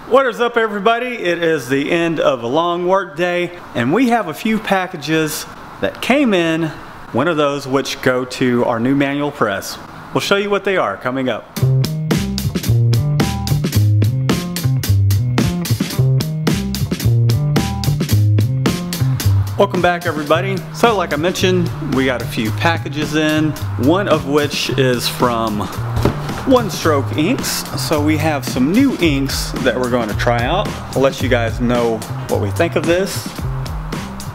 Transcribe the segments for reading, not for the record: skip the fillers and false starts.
What is up, everybody? It is the end of a long work day, and we have a few packages that came in, one of those which go to our new manual press. We'll show you what they are coming up. Welcome back, everybody. So like I mentioned, we got a few packages in, one of which is from One Stroke Inks. So we have some new inks that we're going to try out. I'll let you guys know what we think of this,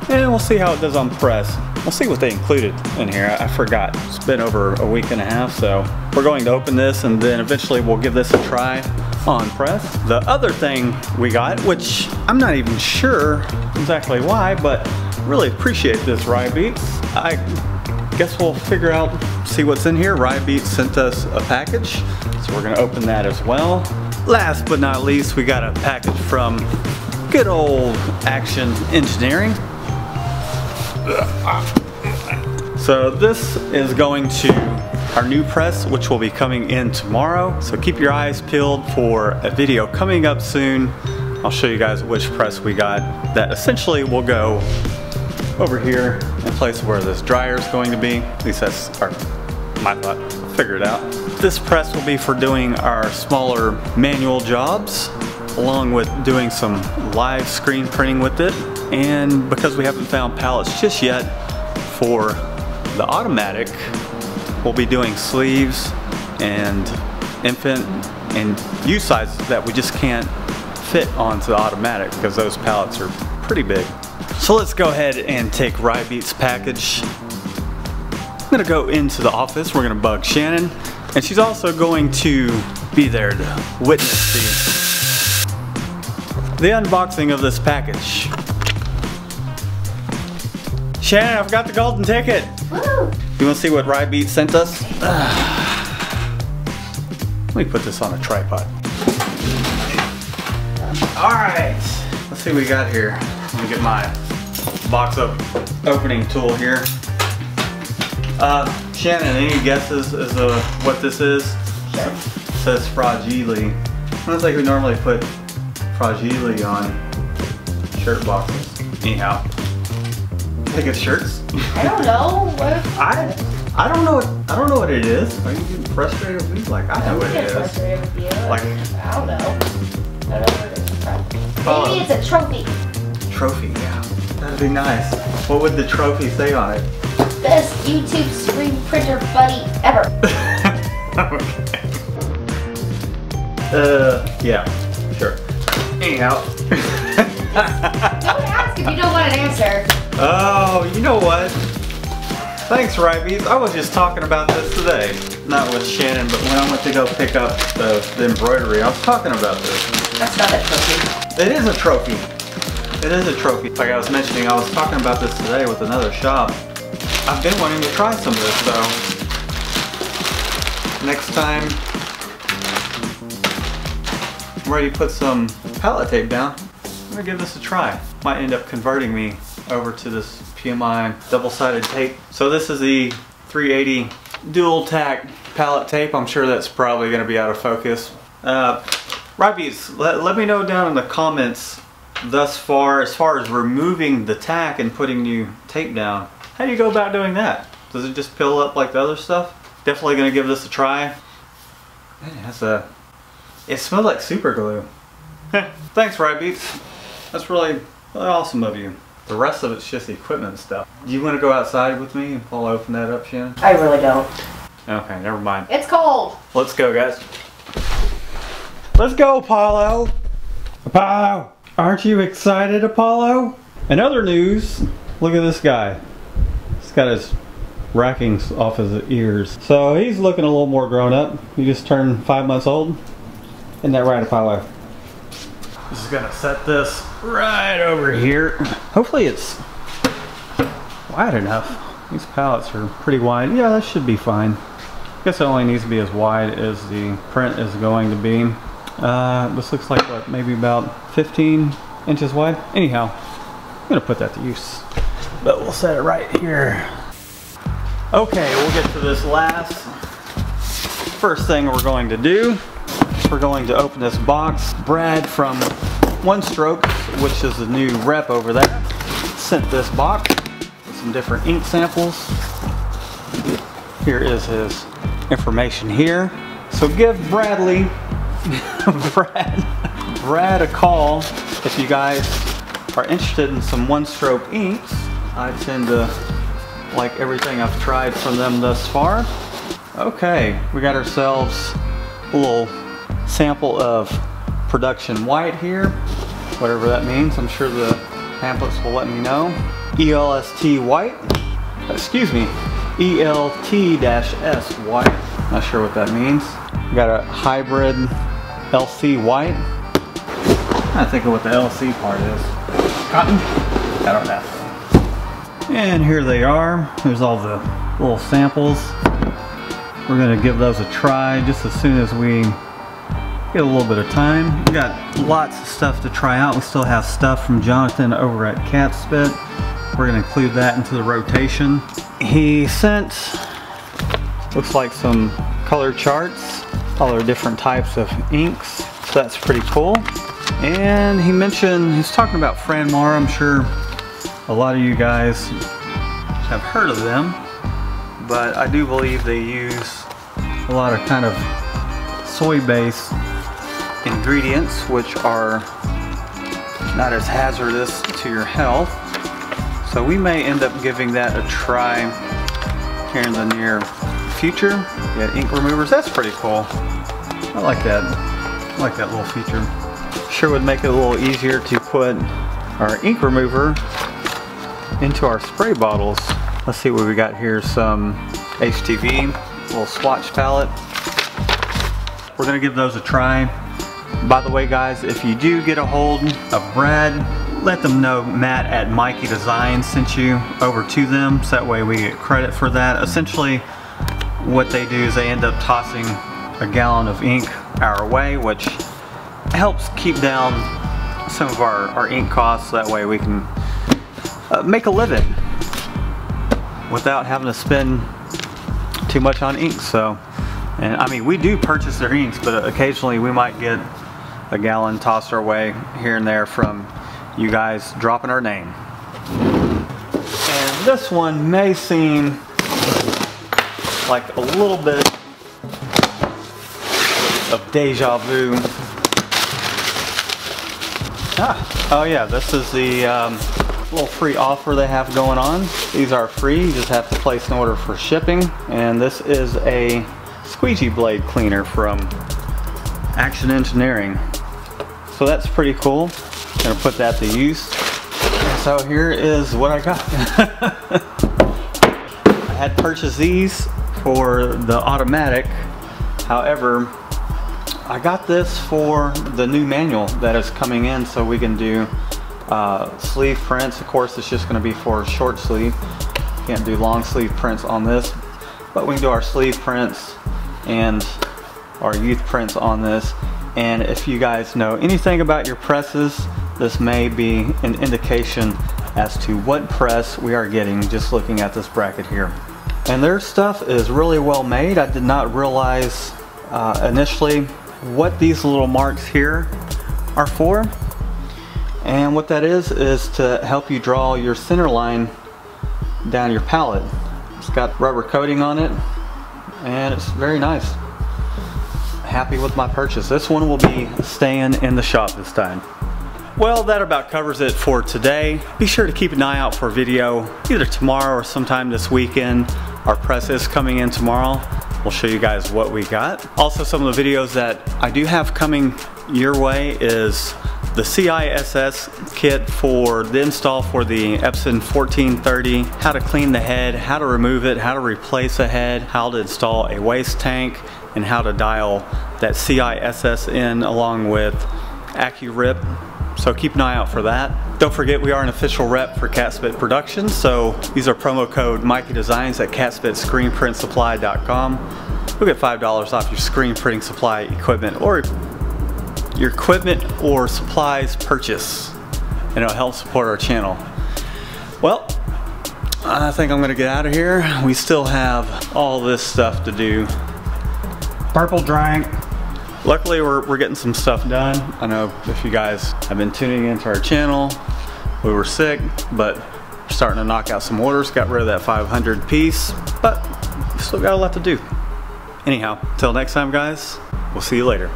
and we'll see how it does on press. We'll see what they included in here. I forgot. It's been over a week and a half, so we're going to open this and then eventually we'll give this a try on press. The other thing we got, which I'm not even sure exactly why, but really appreciate this RhyBeats. I guess we'll figure out, see what's in here. RhyBeats sent us a package, so we're gonna open that as well. Last but not least, we got a package from good old Action Engineering. So this is going to our new press, which will be coming in tomorrow. So keep your eyes peeled for a video coming up soon. I'll show you guys which press we got that essentially will go over here in place where this dryer is going to be. At least that's my thought. I'll figure it out. This press will be for doing our smaller manual jobs, along with doing some live screen printing with it. And because we haven't found pallets just yet for the automatic, we'll be doing sleeves and infant and U sizes that we just can't fit onto the automatic because those pallets are pretty big. So let's go ahead and take RhyBeats' package. I'm gonna go into the office. We're gonna bug Shannon, and she's also going to be there to witness the unboxing of this package. Shannon, I've got the golden ticket. Woo! You wanna see what RhyBeats sent us? Let me put this on a tripod. All right, let's see what we got here. Let me get my box opening tool here. Shannon, any guesses as to what this is? Sure. It says fragile. I don't think we normally put fragile on shirt boxes. Anyhow, I think it's shirts. I don't know. I don't know. I don't know what it is. Are you getting frustrated with me? Like I know what it is. Frustrated with you. Like I don't know. I don't know what it is from. Maybe it's a trophy. Trophy, yeah. That'd be nice. What would the trophy say on it? Best YouTube screen printer buddy ever. Okay. Yeah, sure. Anyhow. Don't ask if you don't want an answer. Oh, you know what? Thanks, RhyBeats. I was just talking about this today. Not with Shannon, but when I went to go pick up the embroidery, I was talking about this. That's not a trophy. It is a trophy. It is a trophy. Like I was mentioning, I was talking about this today with another shop. I've been wanting to try some of this, so next time I'm ready to put some pallet tape down, I'm gonna give this a try. Might end up converting me over to this PMI double-sided tape. So this is the 380 dual tack pallet tape. I'm sure that's probably gonna be out of focus. RhyBeats, let me know down in the comments thus far, as far as removing the tack and putting new tape down. How do you go about doing that? Does it just peel up like the other stuff? Definitely gonna give this a try. Man, it smells like super glue. Thanks, RhyBeats. That's really awesome of you. The rest of it's just equipment stuff. Do you want to go outside with me and I'll open that up, Shannon? I really don't. Okay, never mind. It's cold. Let's go, guys. Let's go, Apollo. Apollo. Aren't you excited, Apollo? In other news, look at this guy. He's got his rackings off his ears. So he's looking a little more grown up. He just turned 5 months old. Isn't that right, Apollo? Just gonna set this right over here. Hopefully it's wide enough. These pallets are pretty wide. Yeah, that should be fine. I guess it only needs to be as wide as the print is going to be. This looks like what, maybe about 15 inches wide. Anyhow, I'm gonna put that to use. But we'll set it right here. Okay, we'll get to this last. First thing we're going to do we're going to open this box. Brad from One Stroke, which is the new rep over there, sent this box with some different ink samples. Here is his information here. So give Brad a call if you guys are interested in some One Stroke inks. I tend to like everything I've tried from them thus far. Okay, we got ourselves a little sample of production white here, whatever that means. I'm sure the pamphlets will let me know. ELST white, excuse me, ELT-S white. Not sure what that means. We got a hybrid LC white. I think of what the LC part is. Cotton? I don't know. And here they are. There's all the little samples. We're gonna give those a try just as soon as we get a little bit of time. We got lots of stuff to try out. We still have stuff from Jonathan over at Catspit. We're gonna include that into the rotation. He sent, looks like some color charts, all their different types of inks. So that's pretty cool. And he mentioned, he's talking about Franmar. I'm sure a lot of you guys have heard of them, but I do believe they use a lot of kind of soy-based ingredients, which are not as hazardous to your health. So we may end up giving that a try here in the near future. Yeah, ink removers, that's pretty cool. I like that. I like that little feature. Sure would make it a little easier to put our ink remover into our spray bottles. Let's see what we got here. Some HTV, little swatch palette. We're gonna give those a try. By the way guys, if you do get a hold of Brad, let them know Matt at Mikey Designs sent you over to them, so that way we get credit for that. Essentially what they do is they end up tossing a gallon of ink our way, which helps keep down some of our ink costs. That way we can make a living without having to spend too much on ink. So, and I mean, we do purchase their inks, but occasionally we might get a gallon tossed our way here and there from you guys dropping our name. And this one may seem like a little bit of deja vu. Oh yeah, this is the little free offer they have going on. These are free, you just have to place an order for shipping. And this is a squeegee blade cleaner from Action Engineering. So that's pretty cool. I'm gonna put that to use. So here is what I got. I had purchased these for the automatic. However, I got this for the new manual that is coming in, so we can do sleeve prints. Of course, it's just going to be for short sleeve. Can't do long sleeve prints on this, but we can do our sleeve prints and our youth prints on this. And if you guys know anything about your presses, this may be an indication as to what press we are getting just looking at this bracket here. And their stuff is really well made. I did not realize initially what these little marks here are for. And what that is to help you draw your center line down your palette. It's got rubber coating on it and it's very nice. Happy with my purchase. This one will be staying in the shop this time. Well, that about covers it for today. Be sure to keep an eye out for a video either tomorrow or sometime this weekend. Our press is coming in tomorrow. We'll show you guys what we got. Also, some of the videos that I do have coming your way is the CISS kit for the install for the Epson 1430, how to clean the head, how to remove it, how to replace a head, how to install a waste tank, and how to dial that CISS in along with AccuRip. So keep an eye out for that. Don't forget, we are an official rep for Catspit Productions, so use our promo code Mikey Designs at catspitscreenprintsupply.com. You'll get $5 off your screen printing supply equipment or your equipment or supplies purchase, and it'll help support our channel. Well, I think I'm gonna get out of here. We still have all this stuff to do. Purple drank, luckily we're getting some stuff done. I know if you guys have been tuning into our channel, we were sick, but we're starting to knock out some orders. Got rid of that 500 piece, but still got a lot to do. Anyhow, till next time guys, we'll see you later.